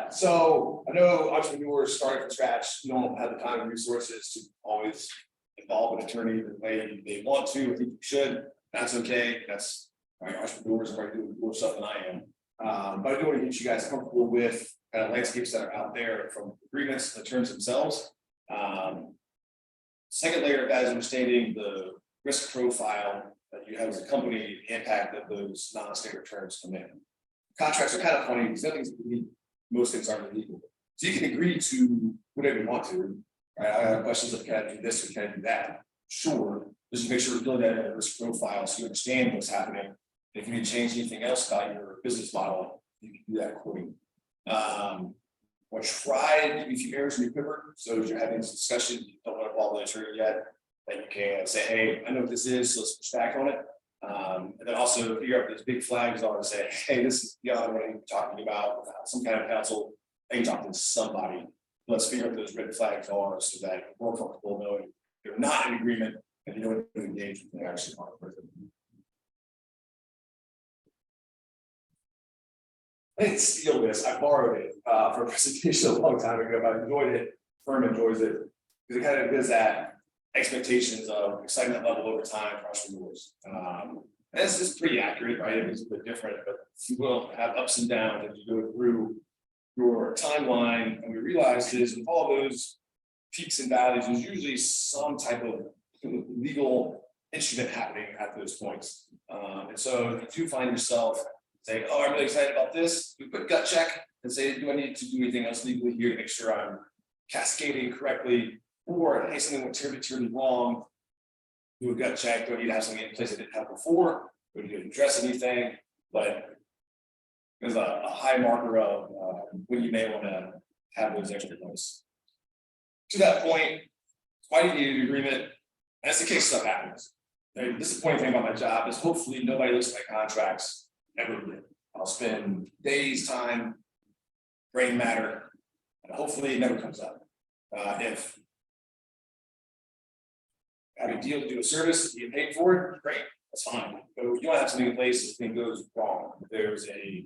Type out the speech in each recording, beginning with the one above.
So I know entrepreneurs starting from scratch don't have the time and resources to always involve an attorney the way they want to. I think you should. That's okay. That's right. Entrepreneurs are doing more stuff than I am. But I do want to get you guys comfortable with kind of landscapes that are out there from agreements to the terms themselves. Second layer of that is understanding the risk profile that you have as a company, the impact that those non-standard terms come in. Contracts are kind of funny because nothing's illegal. Most things aren't illegal. So you can agree to whatever you want to. Right? I have questions of can I do this or can I do that? Sure. Just make sure you build that in a risk profile so you understand what's happening. If you need to change anything else about your business model, you can do that accordingly. We'll try to give you a few errors in your quiver. So if you're having this discussion, you don't want to involve the attorney yet, then you can say, hey, I know what this is, so let's push back on it. And then also figure out those big flags on and say, hey, this is beyond what I'm talking about, some kind of counsel. I can talk to somebody. Let's figure out what those red flags are so that we're more comfortable knowing you're not in agreement and you know what to engage with the actually on the person. I didn't steal this, I borrowed it for a presentation a long time ago, but I enjoyed it, firm enjoys it, because it kind of gives that expectations of excitement level over time for entrepreneurs. And this is pretty accurate, right? It's a bit different, but you will have ups and downs as you go through your timeline. And we realize is with all those peaks and valleys, there's usually some type of legal instrument happening at those points. And so if you do find yourself saying, oh, I'm really excited about this, we put gut check and say, do I need to do anything else legally here to make sure I'm cascading correctly? Or hey, something went terribly wrong, do a gut check. Do I need to have something in place I didn't have before? Do I need to address anything? But there's a high marker of when you may want to have those extra points. To that point, why do you need an agreement? That's the case stuff happens. The disappointing thing about my job is hopefully nobody looks at my contracts ever again. I'll spend days, time, brain matter, and hopefully it never comes up. If have a deal to do a service, you get paid for it, great, that's fine. But if you don't have something in place, if something goes wrong, if there's a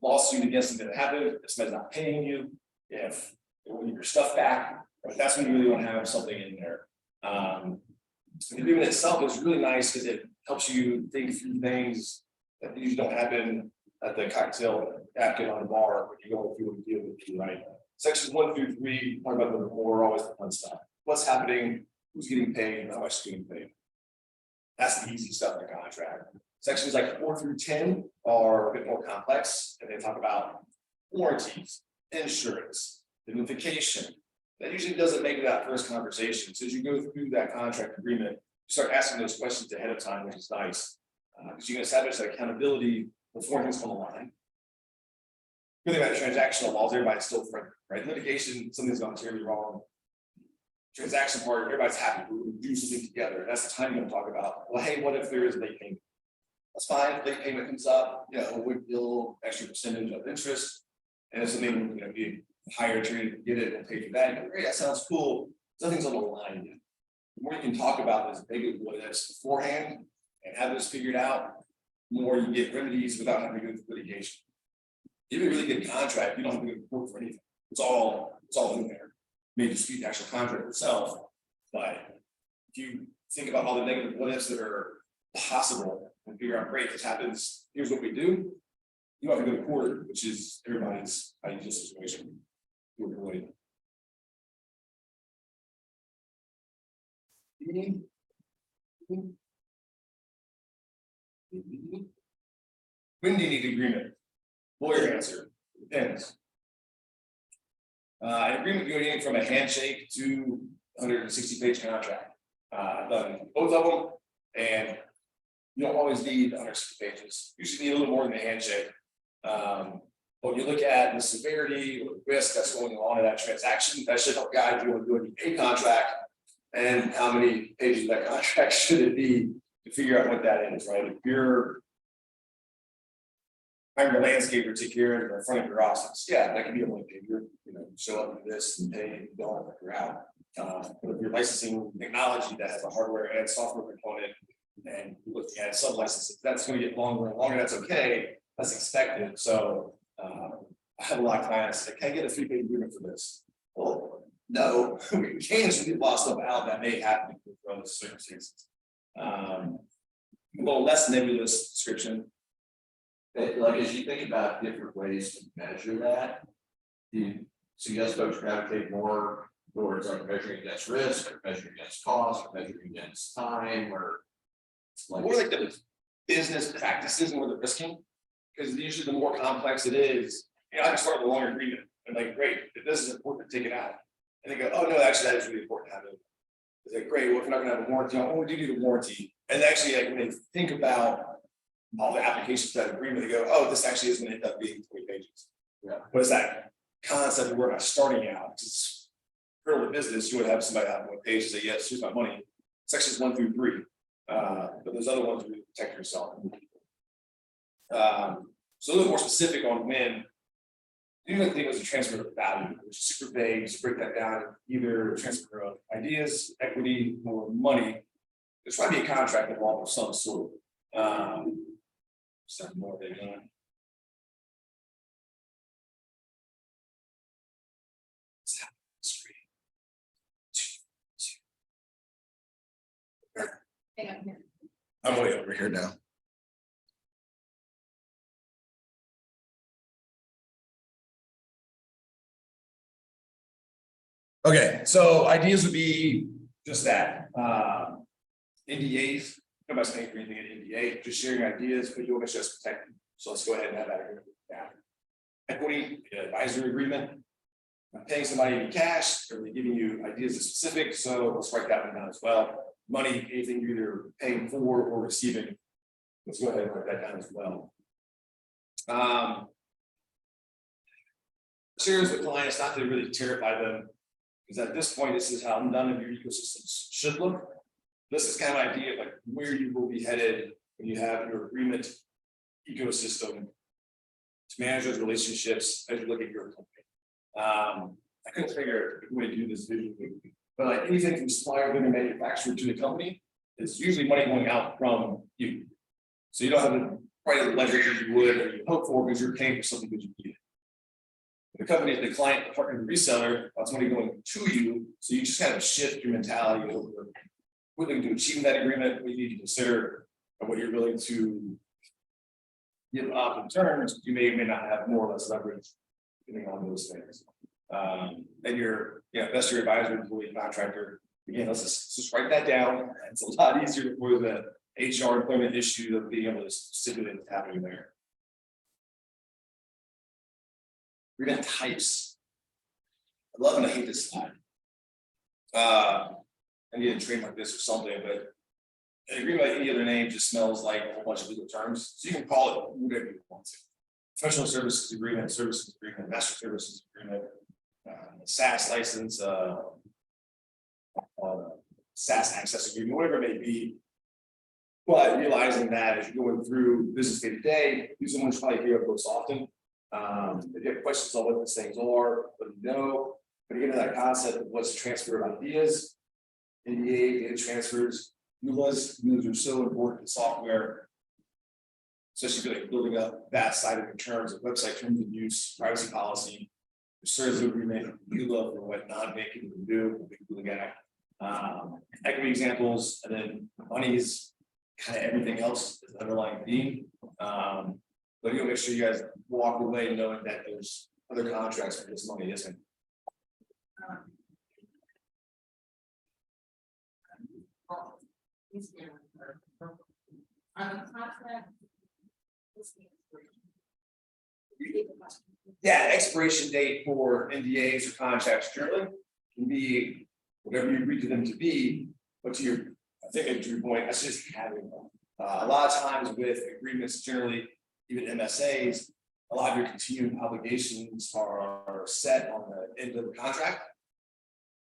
lawsuit against something that happened, if somebody's not paying you, if they want your stuff back, that's when you really want to have something in there. The agreement itself is really nice because it helps you think through things that usually don't happen at the cocktail napkin on the bar when you go through a deal with you, right? Sections 1 through 3 talk about the more always the fun stuff. What's happening? Who's getting paid and how much is getting paid? That's the easy stuff in the contract. Sections like 4 through 10 are a bit more complex, and they talk about warranties, insurance, indemnification. That usually doesn't make it that first conversation. So as you go through that contract agreement, you start asking those questions ahead of time, which is nice. Because you can establish that accountability before things come along. The thing about transactional laws, everybody's still friendly, right? Litigation, something's gone terribly wrong. Transaction part, everybody's happy, we do something together. That's the time you're going to talk about, well, hey, what if there is a late payment? That's fine, late payment comes up, you know, we'll extra percentage of interest. And if something, you know, be higher attorney to get it and pay for that, you go, great, that sounds cool. Nothing's on the line yet. The more you can talk about this maybe what it is beforehand and have this figured out, the more you get remedies without having to go through litigation. Even a really good contract, you don't have to go to court for anything. It's all in there. May dispute the actual contract itself, but if you think about all the negative what ifs that are possible and figure out, great, if this happens, here's what we do. You don't have to go to court, which is everybody's ideal situation to avoid. When do you need agreement? Lawyer answer, depends. An agreement can go anything from a handshake to 160-page contract. I've done both of them, and you don't always need 160 pages. You should need a little more than a handshake. When you look at the severity or the risk that's going on in that transaction, that should help guide you on doing a contract and how many pages of that contract should it be to figure out what that is, right? If you're hiring a landscaper to take care of it in front of your office, yeah, that can be a one pager, you know, show up with this and pay, and you don't, you're out. But if you're licensing technology that has a hardware and software component, and you look at sub licenses, that's going to get longer and longer. That's okay. That's expected. So I have a lot of clients that can I get a 3-page agreement for this. Well, no, we can just leave a lot of stuff out that may happen with those circumstances. A little less nebulous description. Like, as you think about different ways to measure that, do you suggest folks gravitate more towards like measuring against risk, or measuring against cost, or measuring against time, or More like the business practices and where they're risking. Because usually the more complex it is, I can start with a longer agreement. And like, great, if this is important, take it out. And they go, oh no, actually that is really important to have it. It's like, great, well, if we're not gonna have a warranty, oh, we do need a warranty. And actually, like when they think about all the applications for that agreement, they go, oh, this actually is gonna end up being 20 pages. Yeah. What is that concept of we're not starting out? It's critical to business, you would have somebody have 1 page and say, yes, here's my money. Sections 1 through 3. But those other ones really protect yourself. So a little more specific on when you think it was a transfer of value, which is super vague. So break that down, either transfer of ideas, equity, or money. There's probably a contract involved of some sort. Some more they done. I'm way over here now. Okay, so ideas would be just that. NDAs, nobody's paying for anything in NDA, just sharing ideas, but you'll make sure it's protected. So let's go ahead and have that agreement. Yeah. Equity, advisory agreement. Paying somebody in cash, or they're giving you ideas of specific, so let's write that one down as well. Money, anything you're either paying for or receiving. Let's go ahead and write that down as well. Shares with clients, not to really terrify them, because at this point, this is how none of your ecosystems should look. This is kind of idea of like where you will be headed when you have your agreement ecosystem to manage those relationships as you look at your company. I couldn't figure a way to do this visually, but like anything from supplier to manufacturer to the company, it's usually money going out from you. So you don't have to write a ledger as you would or you hope for because you're paying for something that you need. The company, the client, the partner, the reseller, that's money going to you. So you just kind of shift your mentality over what you do achieving that agreement, what you need to consider, and what you're willing to give up in terms. You may or may not have more or less leverage depending on those things. And your investor, advisor, employee, contractor. Again, let's just write that down. It's a lot easier for the HR employment issue of being able to stipulate what's happening there. Agreement types. I love and I hate this slide. I need a trademark this or something, but an agreement like any other name just smells like a whole bunch of legal terms. So you can call it whatever you want to. Professional services agreement, services agreement, master services agreement, SaaS license, SaaS access agreement, whatever it may be. But realizing that as you're going through business day to day, these are ones you probably hear most often. If you have questions on what these things are, let me know. But again, that concept of what's transfer of ideas, NDA, data transfers, ULAs are so important in software, especially like building up that side of your terms of website terms of use, privacy policy, service agreement, ULA for what non-bank can do, we can look at equity examples, and then money is kind of everything else is the underlying theme. But you'll make sure you guys walk away knowing that there's other contracts for this money isn't. Yeah, expiration date for NDAs or contracts generally can be whatever you agree to them to be, but to your, I think to your point, that's just having them. A lot of times with agreements, generally, even MSAs, a lot of your continuing obligations are set on the end of the contract.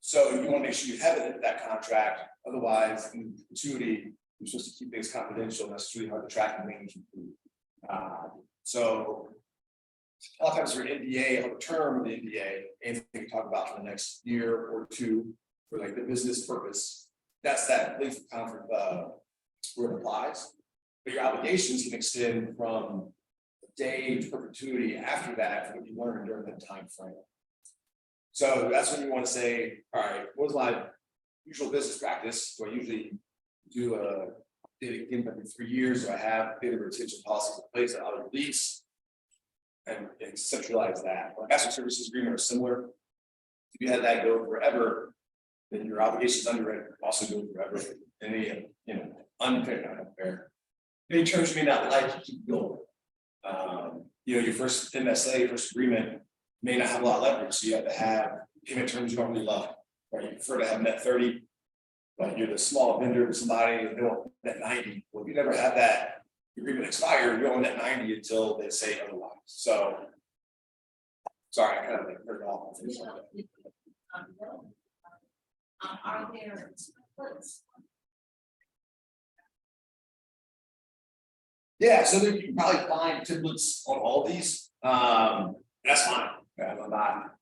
So you want to make sure you have it in that contract. Otherwise, in perpetuity, you're supposed to keep things confidential. And that's really hard to track and manage. So a lot of times for an NDA, on the term of the NDA, anything we talk about for the next year or two for like the business purpose, that's that length of contract where it applies. But your obligations can extend from day to perpetuity after that for what you learned during that time frame. So that's when you want to say, all right, what was my usual business practice? Do I usually do a data cleanup every 3 years? Do I have data retention policies in place that I'll release and centralize that? Well, master services agreement are similar. If you had that go forever, then your obligations under it also go forever. Any unfair. Any terms you may not like, you keep going. Your first MSA, first agreement may not have a lot of leverage, so you have to have payment terms you don't really love. Right? You prefer to have net 30, but you're the small vendor to somebody and they want net 90. Well, if you never have that agreement expire, you're on net 90 until they say otherwise. So sorry, I kind of heard it all. Are there templates? Yeah, so there, you can probably find templates on all these. That's fine. I'm not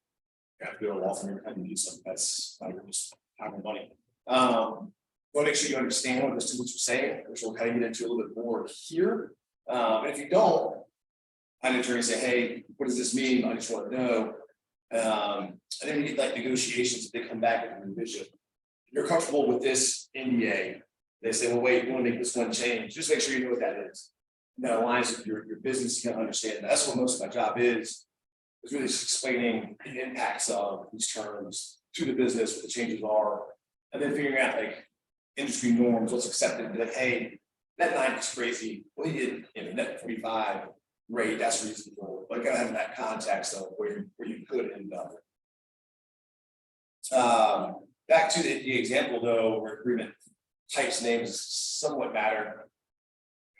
gonna do a law firm and do something that's like just having money. Want to make sure you understand what those templates are saying, which we'll kind of get into a little bit more here. And if you don't, I'm attorney say, hey, what does this mean? I just want to know. And then we get like negotiations if they come back with a revision. If you're comfortable with this NDA, they say, well, wait, you want to make this one change. Just make sure you know what that is. And that aligns with your business, you can understand. That's what most of my job is really just explaining the impacts of these terms to the business, what the changes are, and then figuring out like industry norms, what's accepted. Be like, hey, net 9 is crazy. Well, you did net 45 rate, that's reasonable. But gotta have that context of where you could end up. Back to the example though, where agreement types names somewhat matter.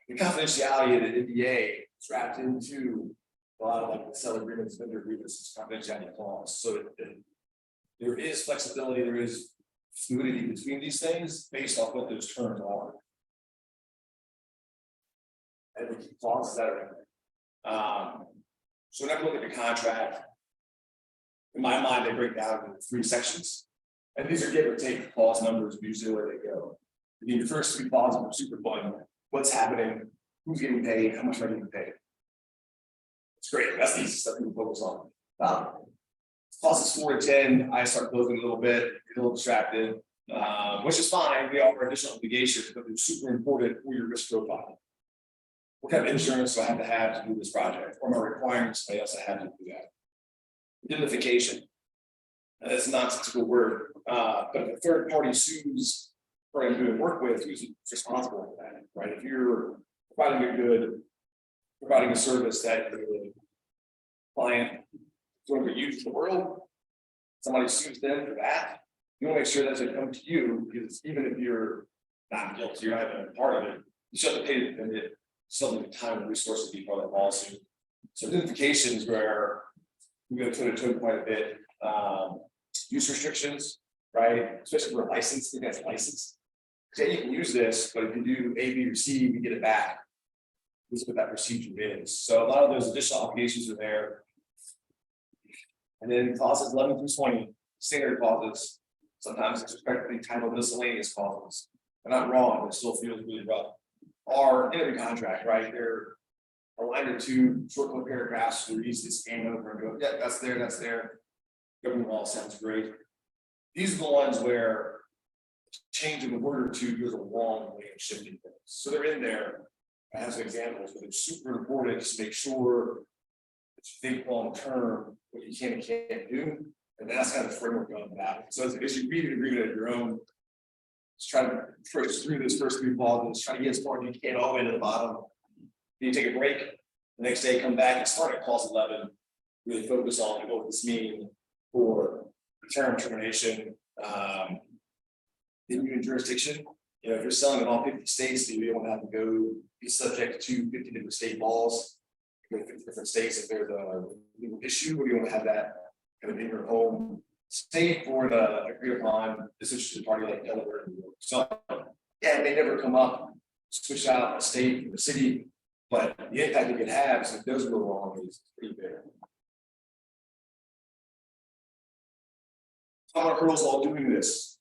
The confidentiality of the NDA is wrapped into a lot of like the seller agreements, vendor agreements, confidentiality clause. So there is flexibility, there is fluidity between these things based off what those terms are. And the clauses that are in there. So when I look at the contract, in my mind, they break down into 3 sections. And these are give or take clause numbers, usually where they go. The first 3 clauses are super fun. What's happening, who's getting paid, how much are getting paid. It's great. That's the easy stuff we focus on. Clauses 4 to 10, I start closing a little bit, get a little distracted, which is fine. They offer additional obligations, but they're super important for your risk profile. What kind of insurance do I have to do this project? Or am I requiring somebody else to have to do that? Indemnification. That's a nonsensical word, but if a third party sues or I'm doing work with, who's responsible for that, right? If you're providing a good, providing a service that the client is going to use the world, somebody sues them for that, you want to make sure that doesn't come to you, because even if you're not guilty, you're not even a part of it, you still have to pay the defendant some of the time and resources to be part of that lawsuit. So identification is where we're going to put it quite a bit. Use restrictions, right? Especially for a license, I think that's license. Yeah, you can use this, but if you do A, B, or C, you get it back. This is what that procedure is. So a lot of those additional obligations are there. And then clauses 11 through 20, standard clauses. Sometimes it's respectively titled miscellaneous clauses. They're not wrong, it still feels really rough. Are in every contract, right? They're a line or 2 short little paragraphs where you easy to scan over and go, yeah, that's there, that's there. Government law sounds great. These are the ones where change of a word or 2 goes a long way of shifting things. So they're in there as examples, but it's super important to make sure that you think long term what you can and can't do. And that's kind of the framework of that. So as you read an agreement at your own, just try to push through those first 3 clauses, try to get as far as you can all the way to the bottom. Then you take a break, the next day come back and start at clause 11, really focus on what this means for term termination, in jurisdiction. You know, if you're selling in all 50 states, you don't have to go be subject to 50 different state laws. You go to 50 different states if there's a legal issue, or you want to have that kind of in your home state for the agreed upon disinterested party like Delaware. So yeah, it may never come up, switch out a state or a city, but the impact it could have is if those go wrong is pretty big. How are hurdles all doing this?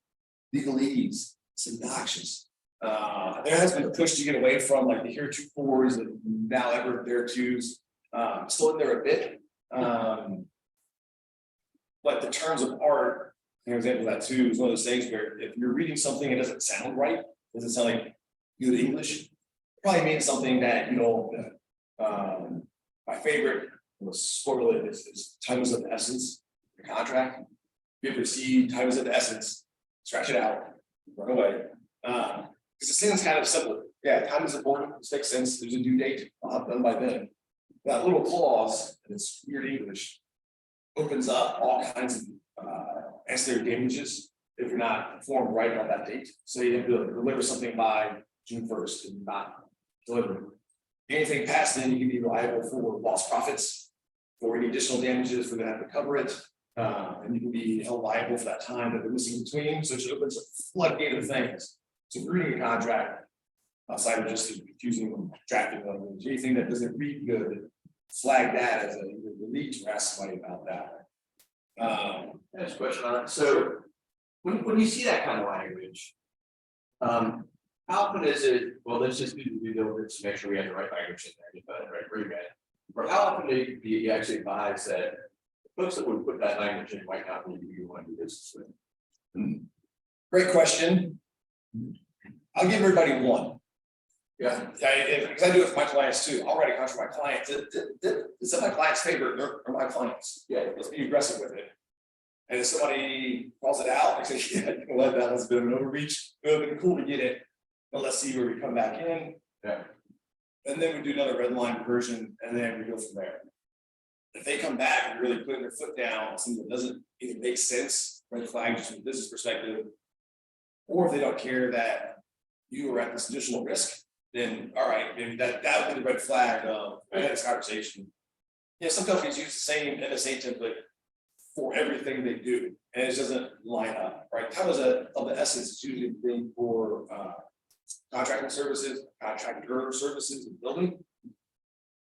Legalese, it's obnoxious. There has been a push to get away from like the heretofores and now ever theretos. Still in there a bit. But the terms of art, an example of that too, is one of those things where if you're reading something, it doesn't sound right, doesn't sound like good English, it probably means something that you don't. My favorite, was spoil it, is titles of the essence, the contract. If you ever see titles of the essence, scratch it out, run away. Because the sentence kind of simple. Yeah, time is important, this makes sense, there's a due date, I'll have done by then. That little clause, and it's weird English, opens up all kinds of ancillary damages if you're not informed right on that date. So you have to deliver something by June 1st and not deliver. Anything past then, you can be liable for lost profits, for any additional damages, for them to have to cover it. And you can be held liable for that time that they're missing in between. So it opens a floodgate of things. So if you're reading a contract, outside of just confusing drafting language, anything that doesn't read good, flag that as a lead to ask somebody about that. Next question on it. So when you see that kind of language, how often is it, well, let's just do the due diligence to make sure we have the right language in there, but right remit. Or how often do you actually advise that folks that would put that language in might not be who you want to do business with? Great question. I'll give everybody one. Yeah, because I do it for my clients too. I'll write a contract for my clients. It's in my client's favor, or my clients. Yeah, let's be aggressive with it. And if somebody calls it out, I say, yeah, you can let that was a bit of an overreach. It would have been cool to get it, but let's see where we come back in. Yeah. And then we do another red line version, and then we go from there. If they come back and really put their foot down on something that doesn't either make sense, red flag just from a business perspective, or if they don't care that you are at this additional risk, then all right, maybe that would be the red flag of I had this conversation. Yeah, some companies use the same NSA template for everything they do, and it doesn't line up, right? Time is of the essence. It's usually been for contracting services, contractor services, and building.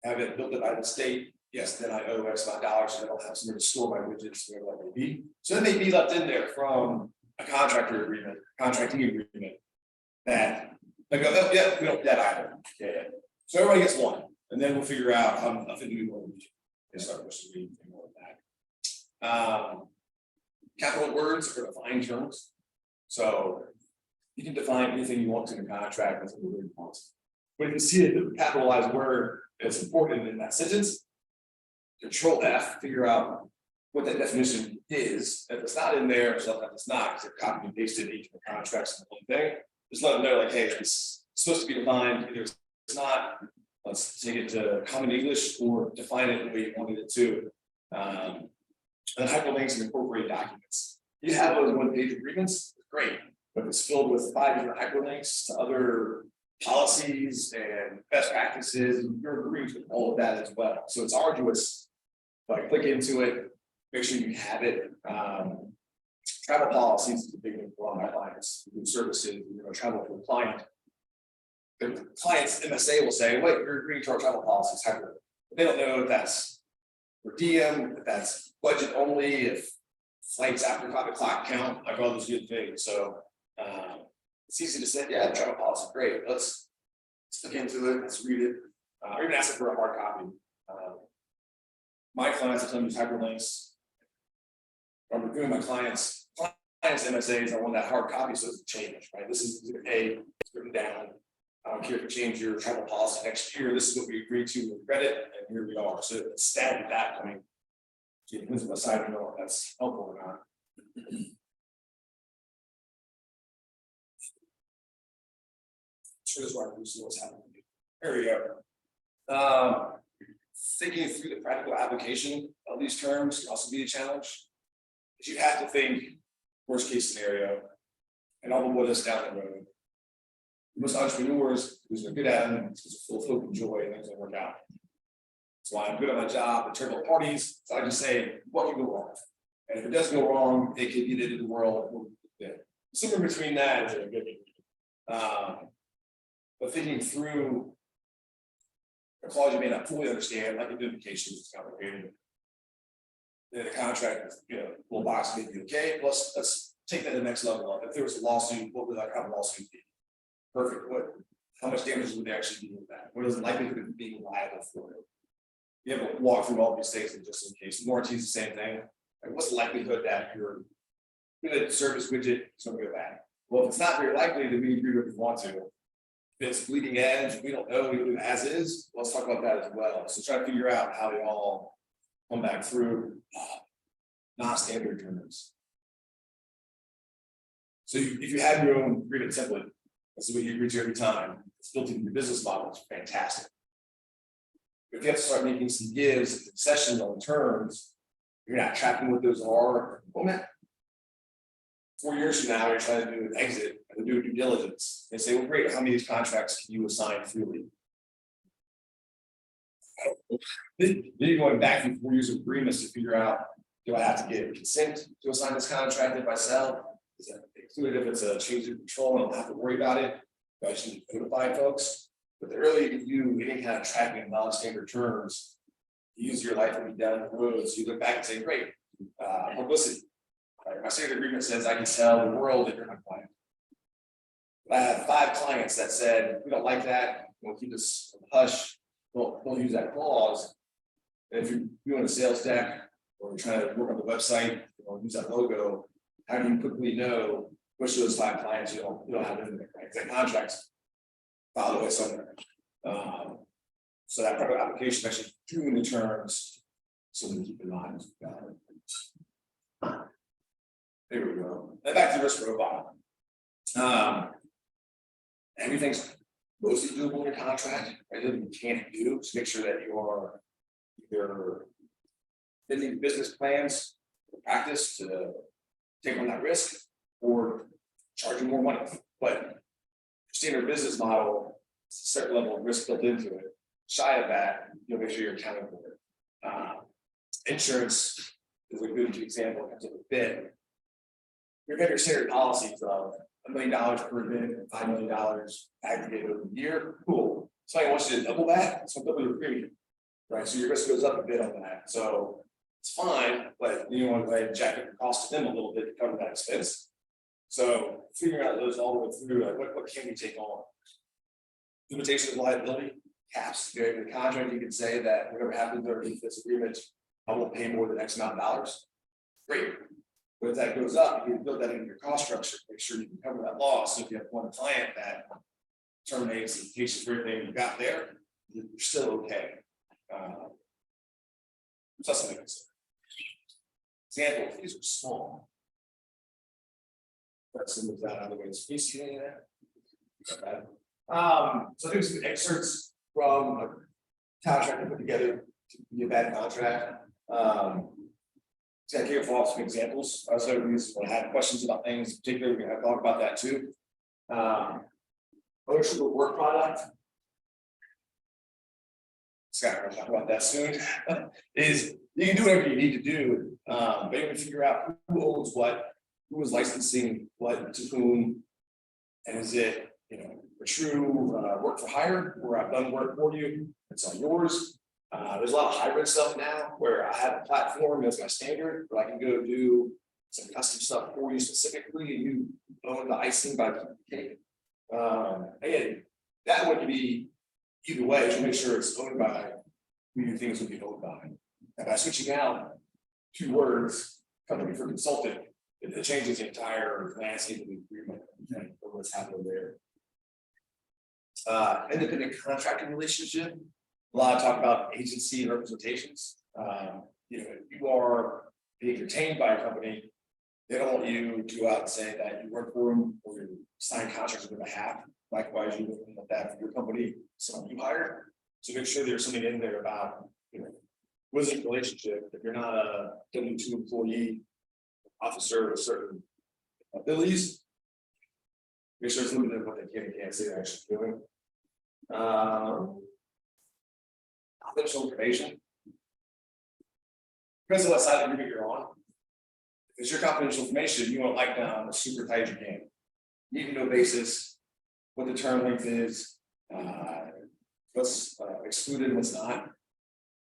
Have it built it by the state. Yes, then I owe X amount of dollars, so I don't have somewhere to store my widgets, whatever that may be. So that may be left in there from a contractor agreement, contracting agreement that they go, oh, yeah, we don't do that either. Yeah. So everybody gets one, and then we'll figure out how nothing to do more and start pushing anything more than that. Capital words are defined terms. So you can define anything you want to in a contract as a word policy. But if you see a capitalized word that's important in that sentence, Control F, figure out what that definition is. If it's not in there, or something it's not, because they're copied and pasted each of the contracts in one thing. Just let them know, like, hey, it's supposed to be defined. Either it's not, let's take it to common English or define it the way you wanted it to. And hyperlinks and incorporated documents. You have those one-page agreements, great, but it's filled with 5 different hyperlinks to other policies and best practices, and you're agreeing with all of that as well. So it's arduous, but click into it, make sure you have it. Travel policies is a big thing for all my clients, services, travel for a client. The client's MSA will say, wait, you're agreeing to our travel policies, hyperlink. They don't know if that's per diem, if that's budget only, if flights after 5 o'clock count, like all those good things. So it's easy to say, yeah, the travel policy, great. Let's look into it, let's read it, or even ask it for a hard copy. My clients at times use hyperlinks. I'm reviewing my clients' MSAs. I want that hard copy so it doesn't change, right? This is exhibit A, it's written down. I don't care if you change your travel policy next year. This is what we agreed to when we read it, and here we are. So it's static at that point. So you can decide to know if that's helpful or not. Sure, this is why we see what's happening. There we go. Thinking through the practical application of these terms can also be a challenge. Because you have to think worst case scenario and all the what is down the road. Most entrepreneurs who's good at them, it's full of hope and joy, and things will work out. That's why I'm good at my job at turbulent parties. So I just say, what can go wrong? And if it does go wrong, it could be the end of the world. Somewhere between that is a good thing. But thinking through a clause you may not fully understand, like indemnification is complicated. Then the contract, little box may be okay. Plus, let's take that to the next level up. If there was a lawsuit, what would that kind of lawsuit be? Perfect. How much damage would they actually do with that? What is the likelihood of being liable for it? You have to walk through all these things and just in case. Warranty is the same thing. Like, what's the likelihood that your good service widget is going to go bad? Well, if it's not very likely, then we agree if we want to. If it's bleeding edge, we don't know, we do it as is. Let's talk about that as well. So try to figure out how they all come back through non-standard terms. So if you have your own agreement template, that's what you agree to every time. It's built into your business model. It's fantastic. If you have to start making some gives and concessions on terms, you're not tracking what those are. Well, man, 4 years from now, you're trying to do an exit and do due diligence. They say, well, great, how many of these contracts can you assign freely? Then you're going back through 4 years of agreements to figure out, do I have to get consent to assign this contract if I sell? Is that included if it's a change of control? I don't have to worry about it. I should notify folks. But the earlier you do any kind of tracking of non-standard terms, the easier life will be down the road. So you look back and say, great, publicity. My standard agreement says I can tell the world that you're my client. But I have 5 clients that said, we don't like that, we'll keep this hush, we'll use that clause. And if you're doing a sales deck or you're trying to work on the website or use that logo, how do you quickly know which of those 5 clients you don't have in there, right? That contracts file away somewhere. So that product application actually doing the terms, something to keep in mind. There we go. And back to the risk profile. Everything's mostly doable in your contract. Everything you can't do is make sure that you're either fitting business plans or practice to take on that risk or charging more money. But standard business model, a certain level of risk built into it. Shy of that, you'll make sure you're accounting for it. Insurance is a good example of a bit. You're getting your standard policies of $1 million per event, $5 million aggregated over the year. Cool. Somebody wants you to double that, so double your premium, right? So your risk goes up a bit on that. So it's fine, but you want to go ahead and jack up your cost to them a little bit to cover that expense. So figuring out those all the way through, like what can we take on? Limitation of liability, caps. In the contract, you can say that whatever happens underneath this agreement, I won't pay more than X amount of dollars. Great. But if that goes up, you can build that into your cost structure, make sure you can cover that loss. So if you have one client that terminates in case of everything you got there, you're still okay. So that's something to consider. Example, these are small. That's some of that out of the way. Can you see any of that? So there's some excerpts from a contract I put together to be a bad contract. So I gave off some examples. So when I had questions about things, particularly we're going to talk about that too. Ownership of work product. Scott, we're going to talk about that soon. Is you can do whatever you need to do, but you can figure out who owns what, who is licensing what to whom, and is it a true work for hire where I've done work for you, it's on yours. There's a lot of hybrid stuff now where I have a platform as my standard, where I can go do some custom stuff for you specifically, and you own the icing by the cake. Again, that would be either way to make sure it's owned by who you think is going to be owned by. And by switching out 2 words, company for consulting, it changes the entire landscape of the agreement and what's happening there. Independent contracting relationship. A lot of talk about agency representations. You are being retained by a company. They don't want you to go out and say that you work for them or you sign contracts on their behalf. Likewise, you wouldn't want that for your company, someone you hired. So make sure there's something in there about what is the relationship. If you're not a W-2 employee, officer with certain abilities, make sure it's limited what they can and can't say they're actually doing. Confidential information. Depends on what side of the agreement you're on. If it's your confidential information, you want to like down a super tight you can. Need to know basis, what the term length is, what's excluded and what's not.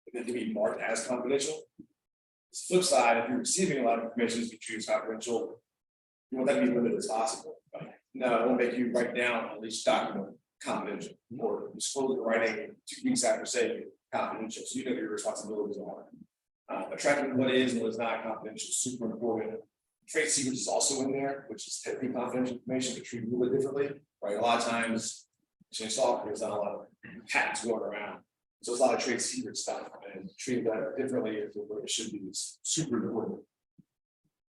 It can be marked as confidential. The flip side, if you're receiving a lot of information as you choose confidential, you want that to be limited as possible. No, it won't make you write down at least document confidential or disclose it writing 2 weeks after saying it. confidential, so you know what your responsibilities are. Tracking what is and what is not confidential is super important. Trade secrets is also in there, which is technically confidential information, but treated a little bit differently, right? A lot of times, software, there's not a lot of patents going around. So there's a lot of trade secret stuff, and treating that differently is what it should be. It's super important.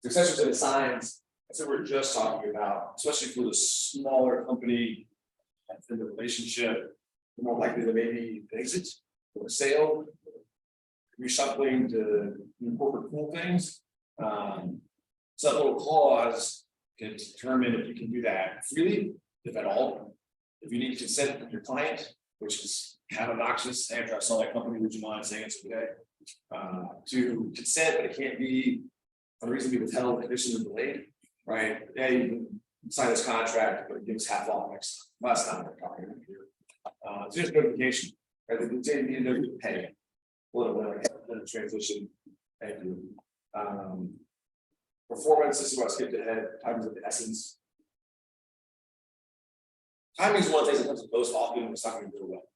The accessories and assigns, that's what we're just talking about, especially for the smaller company. That's in the relationship, the more likely they may be to exit or a sale, reshuffling to corporate cool things. So that little clause can determine if you can do that freely, if at all. If you need consent from your client, which is kind of obnoxious, after I saw that company, would you mind saying it's okay? To consent, but it can't be unreasonably withheld, conditions are delayed, right? Yeah, you can sign this contract, but it gives half off next time. Well, that's not what we're talking about here. So just notification, right? The day you know you pay. Little transition. Thank you. Performance, this is what I skipped ahead. Time is of the essence. Timing is one of the things that comes up most often when it's not going to go well.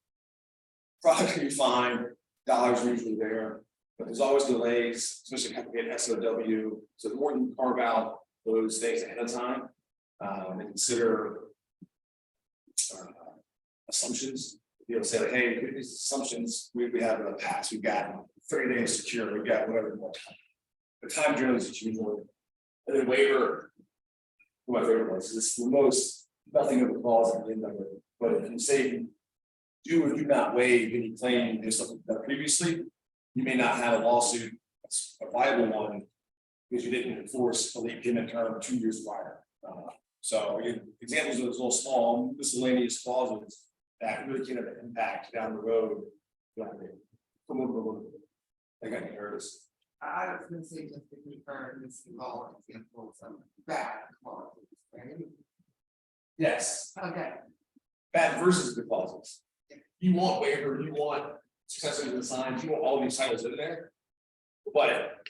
Product can be fine, dollars are usually there, but there's always delays, especially if you get SOW. So the more you carve out those things ahead of time, and consider assumptions. You know, say like, hey, these assumptions we have in the past, we've got 30 days secure, we've got whatever more time. The time journey is usually, and then waiver. My favorite ones is the most nothing of a clause at the end of it. But if you say do or do not waive any claim you did something done previously, you may not have a lawsuit that's a viable one because you didn't enforce a late payment term 2 years prior. So again, examples of those little small miscellaneous clauses that really can have an impact down the road. I got nervous. I was gonna say just to confirm, this is all examples of bad clauses, right? Yes, Okay, bad versus good clauses. You want waiver, you want successors and signs, you want all these titles in there. But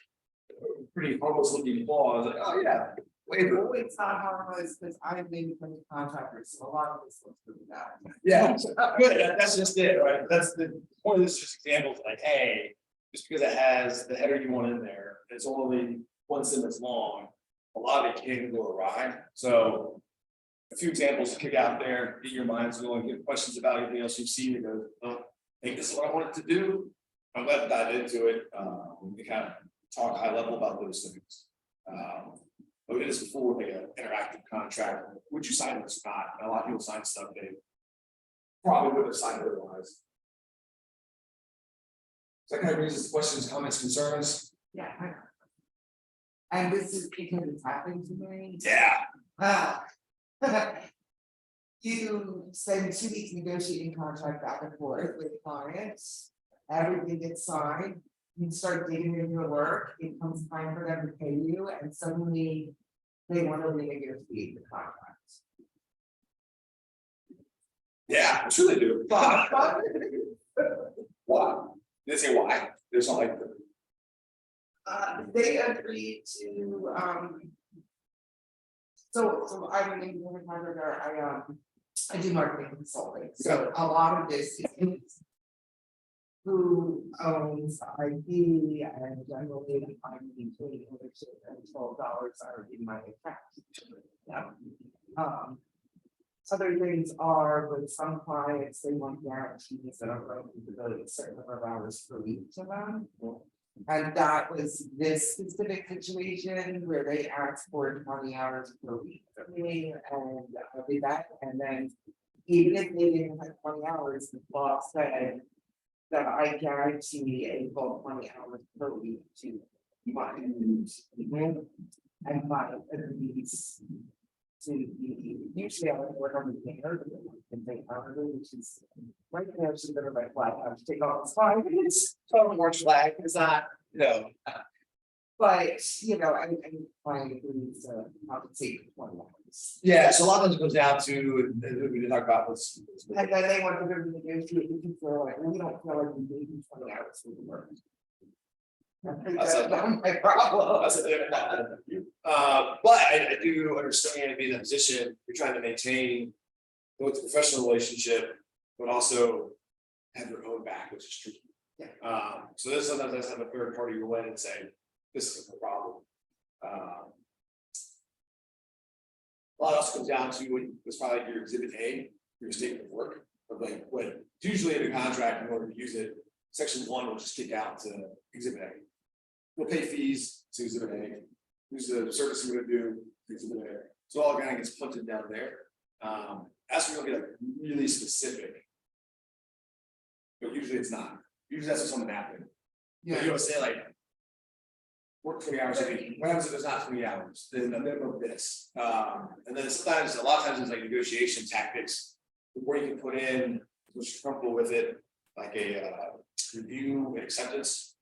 pretty harmless looking clause, like, oh yeah, waiver. well, it's not harmless, because I've been from the contractors, so a lot of this looks pretty bad. Yeah, good, that's just it, right? That's the point of this, just examples like, hey, just because it has the header you want in there, it's only 1 sentence long, a lot of it can go awry. So a few examples to kick out there, get your minds going, get questions about anything else you've seen, and go, oh, I think this is what I wanted to do. I'm glad to dive into it. We kind of talk high level about those things. But we did this before, like an interactive contract. Would you sign this or not? And a lot of people sign stuff they probably would have signed otherwise. So that kind of raises questions, comments, concerns. Yeah, I know. And this is because it's happened to me. Yeah. Ah. You spend 2 weeks negotiating contract back and forth with clients, everything gets signed, you start digging into your work, it comes time for them to pay you, and suddenly they want to renegotiate the contract. Yeah, I'm sure they do. Why? Did they say why? There's not like They agreed to, so I'm an independent contractor, I do marketing consulting, so a lot of this is who owns IP and generally I'm between ownership and $12 are in my account. Yeah. Other things are with some clients, they want guarantees that are open to the certain number of hours per week to them. And that was this specific situation where they asked for 20 hours per week from me, and I did that. And then even if they didn't have 20 hours, the boss said that I guarantee a full 20 hours per week to my people and my agrees to be usually I would work on the dinner and take hourly, which is right there, she's gonna red flag, I have to take all this 5 minutes, total orange flag, is that, but you know, I'm trying to compensate for 20 hours. yeah, so a lot of it goes down to we didn't talk about this. And then they want to negotiate, we feel like, we don't feel like we need 20 hours for the work. That's my problem. That's a different problem. But I do understand to be in that position, you're trying to maintain both the professional relationship, but also have your own back, which is tricky. So this sometimes I just have a third party go in and say, this is a problem. A lot also comes down to what was probably like your exhibit A, your statement of work, of like what usually in a contract, in order to use it, section 1 will just kick out to exhibit A. We'll pay fees to exhibit A. Who's the service you're gonna do to exhibit A. So all kind of gets punted down there. As we're gonna get like really specific. But usually it's not. Usually that's what's on the napkin. But you don't say like. Work 20 hours a week. What happens if it's not 20 hours? Then a minimum of this. And then sometimes, a lot of times, it's like negotiation tactics where you can put in, which you're comfortable with it, like a review and acceptance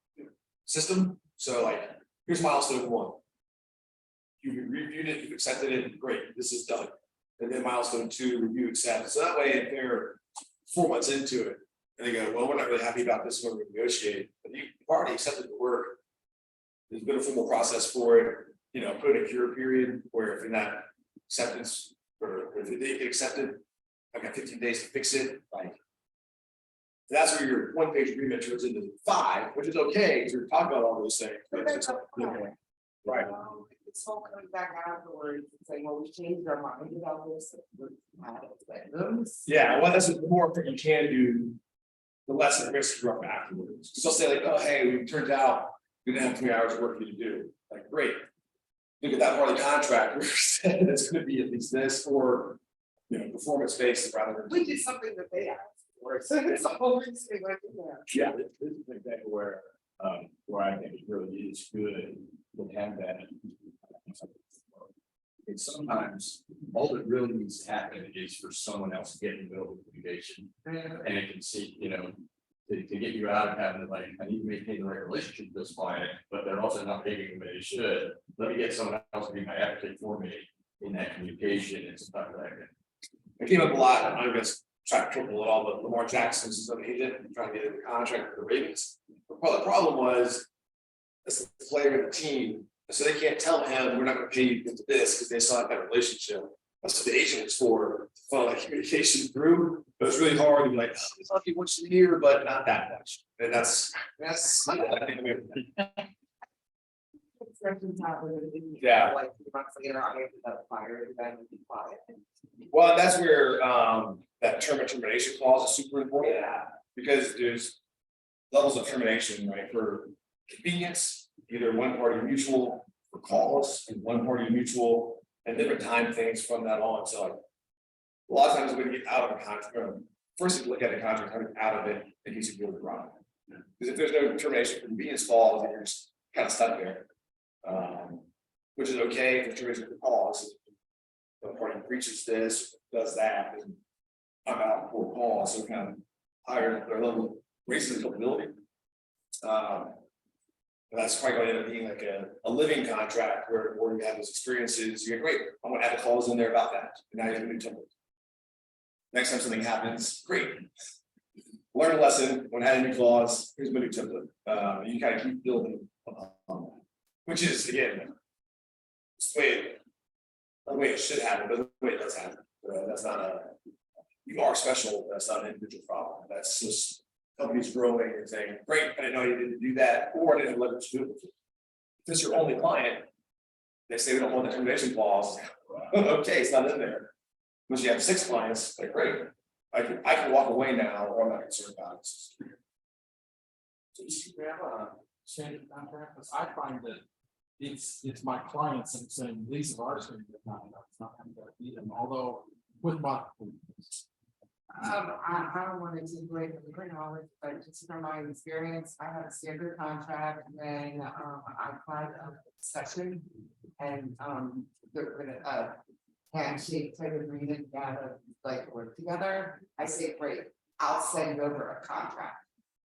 system. So, like, here's milestone 1. You reviewed it, you've accepted it, great, this is done. And then milestone 2, review, accept. So that way, if they're 4 months into it, and they go, well, we're not really happy about this when we negotiate, but you've already accepted the work. There's been a formal process for it, you know, put in a cure period where if in that acceptance or if they get accepted, I've got 15 days to fix it. Like that's where your 1-page agreement turns into 5, which is okay because we're talking about all those things. But it's just, right. It's all coming back afterwards and saying, well, we changed our mind about this. Yeah, well, that's the more you can do, the less the risk you run afterwards. Because they'll say like, oh, hey, it turns out we didn't have 3 hours of work for you to do. Like, great. Look at that part of the contract. We're saying it's going to be at least this, or performance based rather than. Which is something that they asked for. So it's always they went in there. Yeah, this is exactly where I think it really is good to have that. And sometimes all that really needs to happen is for someone else to get in the middle of the litigation, and it can see, to get you out of having to like, I need to maintain the right relationship with this client, but they're also not behaving the way they should. Let me get someone else to be my advocate for me in that communication and stuff like that. I came up a lot, and I'm just trying to triple it all, but Lamar Jackson's is an agent and trying to get into contract with the Ravens. The problem was, as the player in the team, so they can't tell him, we're not going to pay you into this because they saw that relationship. That's what the agent is for, to follow that communication through. But it's really hard to be like, oh, it's lucky once a year, but not that much. And that's I think we have. Yeah. Like 3 months later, I ended up fired, then be quiet. Well, that's where that term of termination clause is super important. Because there's levels of termination, right? For convenience, either one party mutual for cause and one party mutual, and different time things from that on. So like a lot of times when you get out of a contract, first you look at a contract, coming out of it, it gives you the wrong. Because if there's no termination for convenience clause, then you're just kind of stuck there. Which is okay if the termination for cause. The party breaches this, does that, and I'm out for cause, so kind of higher their level, raises the culpability. That's probably going to end up being like a living contract where you have those experiences. You're great. I'm going to add a clause in there about that. And now you have a new template. Next time something happens, great. Learn a lesson. When I add a new clause, here's my new template. You kind of keep building, which is again, it's the way it should happen, but the way it does happen. That's not you are special. That's not an individual problem. That's just companies growing and saying, great, I didn't know you didn't do that, or I didn't leverage you. If it's your only client, they say we don't want the termination clause. Okay, it's not in there. Once you have 6 clients, like great, I can walk away now, or I'm not concerned about it. So you have a standard contract, because I find that it's my clients and saying these are ours, and it's not going to be them, although with my. I don't want to take away from your knowledge, but just from my experience, I have a standard contract when I had a session and the handshake type agreement like work together. I say, great, I'll send over a contract.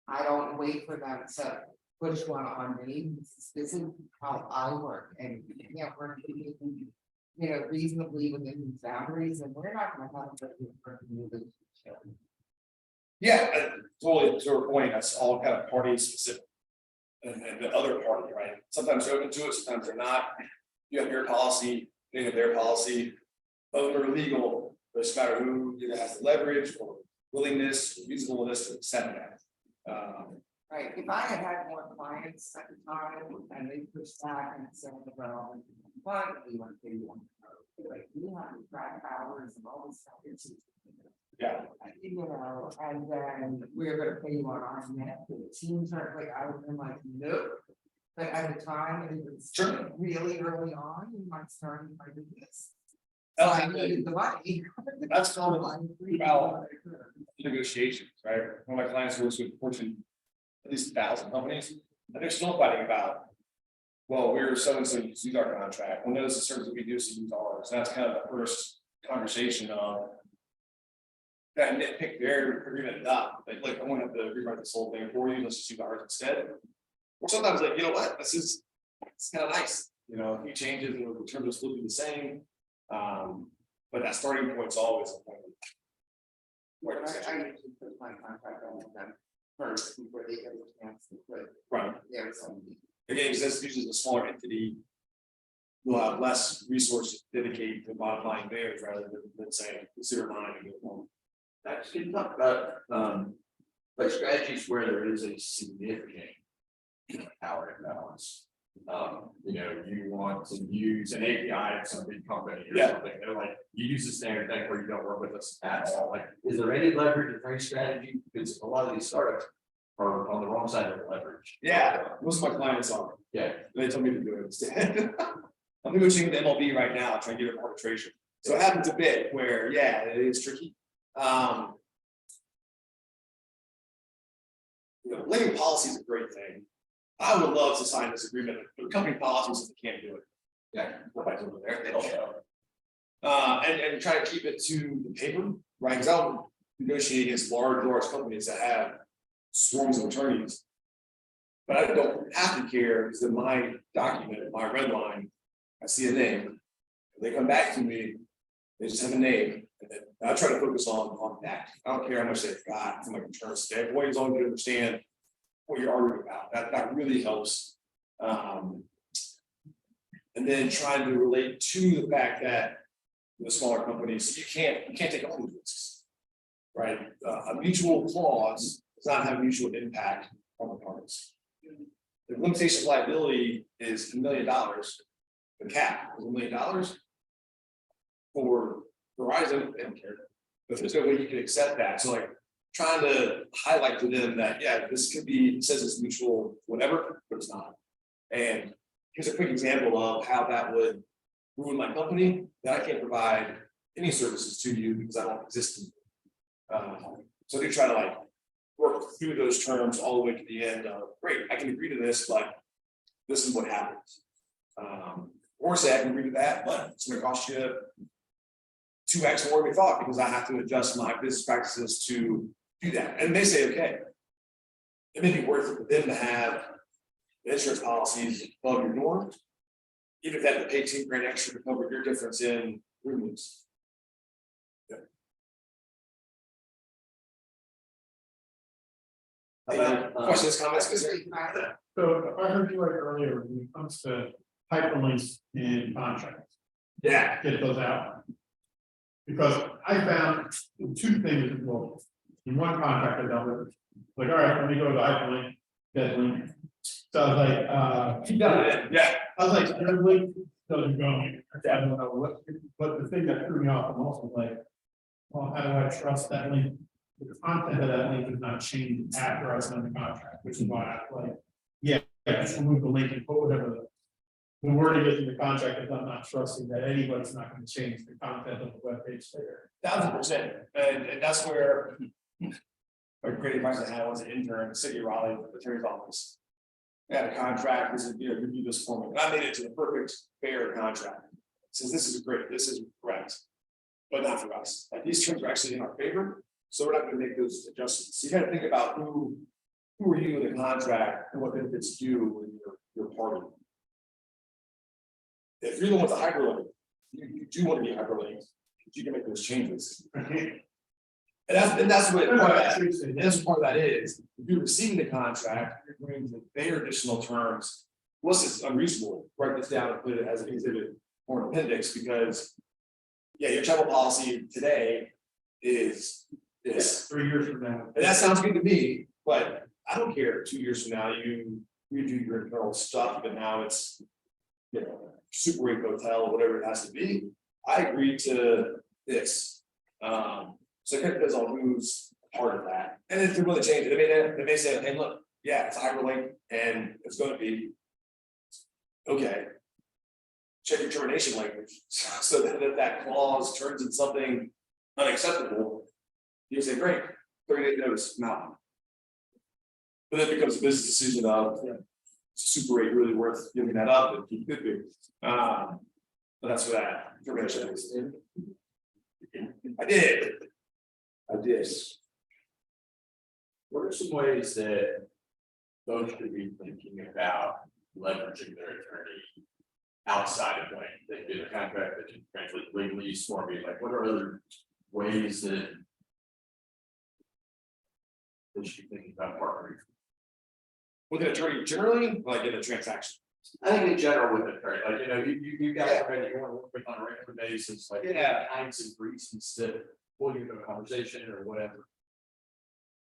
I don't wait for them to push one on me. This is how I work, and you can't work reasonably within these boundaries, and we're not going to have a working relationship. Yeah, totally. To her point, that's all kind of party specific, and the other party, right? Sometimes they're open to it, sometimes they're not. You have your policy, they have their policy. Both are legal. It doesn't matter who either has the leverage or willingness, or reasonableness to accept that. Right, if I had had more clients at the time and they pushed back and said, well, why do you want to pay you one? Like, you have to track hours and all this stuff. Yeah. You know, and then we're gonna pay you on our net, the teams are like, I would have been like, nope. But at the time, it was Sure. really early on in my starting my business. So I needed the money. That's common about negotiations, right? One of my clients works with Fortune, at least 1,000 companies, and they're still fighting about. Well, we're so and so use our contract, well, notice the service that we do, so use ours, that's kind of the first conversation of. That nitpick their agreement up, like I want to have to rewrite this whole thing for you, let's just use ours instead. Or sometimes like, you know what, it's kind of nice, you know, a few changes and the terms will still be the same. But that starting point's always a point. Where I usually put my contract on with them first before they get a chance to put Right. theirs on me. Again, because this usually a smaller entity. Will have less resources to dedicate to modifying theirs rather than saying, consider mine and go home. Actually, can you talk about, like strategies where there is a significant. Power imbalance. You know, you want to use an API of some big company or Yeah. something, they're like, you use the standard thing where you don't work with us at all, like, is there any leverage in trade strategy? Because a lot of these startups are on the wrong side of the leverage. Yeah, most of my clients are, Yeah, they told me to do it instead. I'm negotiating with MLB right now, trying to get an arbitration. So it happens a bit where, yeah, it is tricky. You know, labor policy is a great thing. I would love to sign this agreement, but company policies, they can't do it. Yeah, nobody's over there, they don't know. And try to keep it to the paper, right? Because I'll negotiate against large companies that have swarms of attorneys. But I don't have to care because in my document, my red line, I see a name. They come back to me, they just have a name. And then I try to focus on that. I don't care how much they've got from a insurance standpoint, as long as you understand what you're arguing about. That really helps. And then trying to relate to the fact that the smaller companies, you can't take all the risks. Right? A mutual clause does not have a mutual impact on the parties. The limitation of liability is $1 million. The cap is $1 million. For Verizon, they don't care. But there's no way you can accept that. So like trying to highlight to them that, yeah, this could be, it says it's mutual, whatever, but it's not. And here's a quick example of how that would ruin my company, that I can't provide any services to you because I don't exist. So they try to like work through those terms all the way to the end of, great, I can agree to this, but this is what happens. Or say I can agree to that, but it's gonna cost you 2x more than we thought because I have to adjust my business practices to do that. And they say, okay, it may be worth it for them to have the insurance policies above your norm, even if they have to pay $10,000 extra to cover your difference in premiums. Questions, comments? So if I heard you right earlier, when it comes to hyperlinks in contracts, Yeah, get those out. Because I found two things involved. In one contract I dealt with, like, all right, let me go to the hyperlink, that link. So I was like, yeah. I was like, your link doesn't go. I don't know what, but the thing that threw me off the most was like, well, how do I trust that link? The content of that link is not changed after I sign the contract, which is why I like, yeah, just remove the link and put whatever the wording is in the contract, is I'm not trusting that anybody's not going to change the content of the webpage there. 1000%. And that's where a great advice I had was an intern in the city of Raleigh, the attorney's office. I had a contract, this is, you know, review this for me. And I made it to the perfect fair contract. It says this is great, this is correct, but not for us. Like these terms are actually in our favor, so we're not going to make those adjustments. So you got to think about who are you in the contract and what benefits you when you're part of it. If you're the one with the hyperlink, you do want to be hyperlinked, you can make those changes. And that's what part of that, and that's part of that is, if you're receiving the contract, you're going to their additional terms. Unless it's unreasonable, write this down and put it as an exhibit or an appendix, because yeah, your travel policy today is 3 years from now. and that sounds good to me, but I don't care, 2 years from now, you redo your internal stuff, but now it's. You know, Super 8 hotel, whatever it has to be, I agree to this. So it kind of depends on who's part of that, and if they're willing to change it, they may say, hey, look, yeah, it's hyperlink and it's gonna be. Okay. Check your termination language, so that if that clause turns into something unacceptable, you say, great, 30-day notice, now. But then it becomes a business decision of, Super 8 really worth giving that up and keep it. But that's for that. Termination. I did. What are some ways that folks should be thinking about leveraging their attorney outside of when they do the contract that you frankly legally use for me? Like, what are other ways that they should be thinking about partnering? With an attorney generally, like in a transaction. I think in general with it, right, like, you guys are ready, you want to work with on a regular basis, like. Yeah. Kinds of reasons to pull you into a conversation or whatever.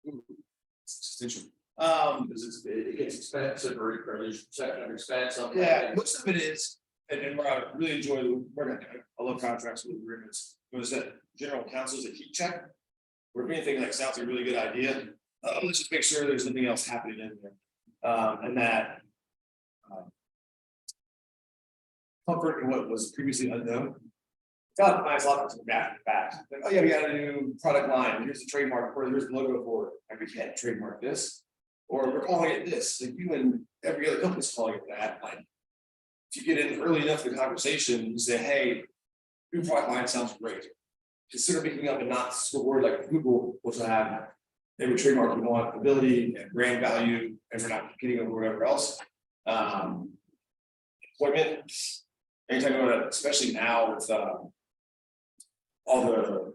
It's interesting. Because it gets expensive or there's perception of expense. Yeah, most of it is, and where I really enjoy the work, I love contracts with agreements, was that general counsel's a heat check. Or anything like sounds like a really good idea, let's just make sure there's nothing else happening in there. And that. Comfort in what was previously unknown. God, nice, a lot of back. Like, oh yeah, we got a new product line, here's the trademark, or here's the logo for it, like we can't trademark this. Or we're calling it this, like you and every other company's calling it that, like. If you get in early enough in the conversation, you say, hey, new product line sounds great. Consider picking up a not a word like Google, which will have every trademark you want, ability and brand value, and we're not competing over whatever else. Employment, anytime you want to, especially now with all the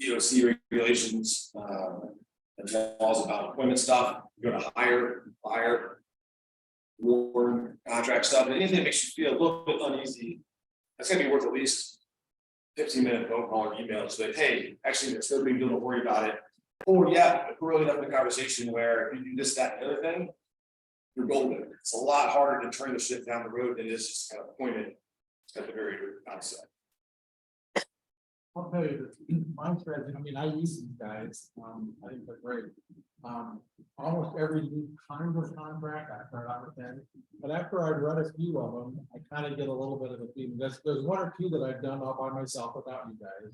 EOC regulations, and laws about employment stuff, you go to hire, warn, contract stuff, anything that makes you feel a little bit uneasy, that's gonna be worth at least 15-minute phone call or email, so like, hey, actually, there's no big deal, don't worry about it. Or yeah, we're really enough in the conversation where if you do this, that, and the other thing, you're golden. It's a lot harder to turn the shit down the road than it is just kind of pointed at the very outset. I'll tell you that my strategy, I mean, I use these guys, I think they're great. Almost every new kind of contract, I start out with them, but after I've read a few of them, I kind of get a little bit of a feeling. There's one or two that I've done all by myself without you guys.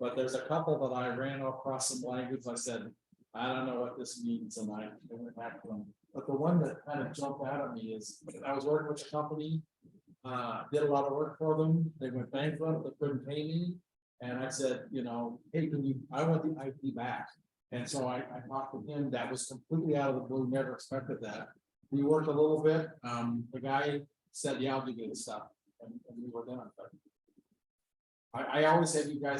But there's a couple that I ran across some language, I said, I don't know what this means, and I went back to them. But the one that kind of jumped out at me is, I was working with a company, did a lot of work for them, they went bankrupt, they couldn't pay me. And I said, hey, I want the IP back. And so I talked to him, that was completely out of the blue, never expected that. We worked a little bit, the guy said, yeah, I'll give you the stuff, and we were done. But I always have you guys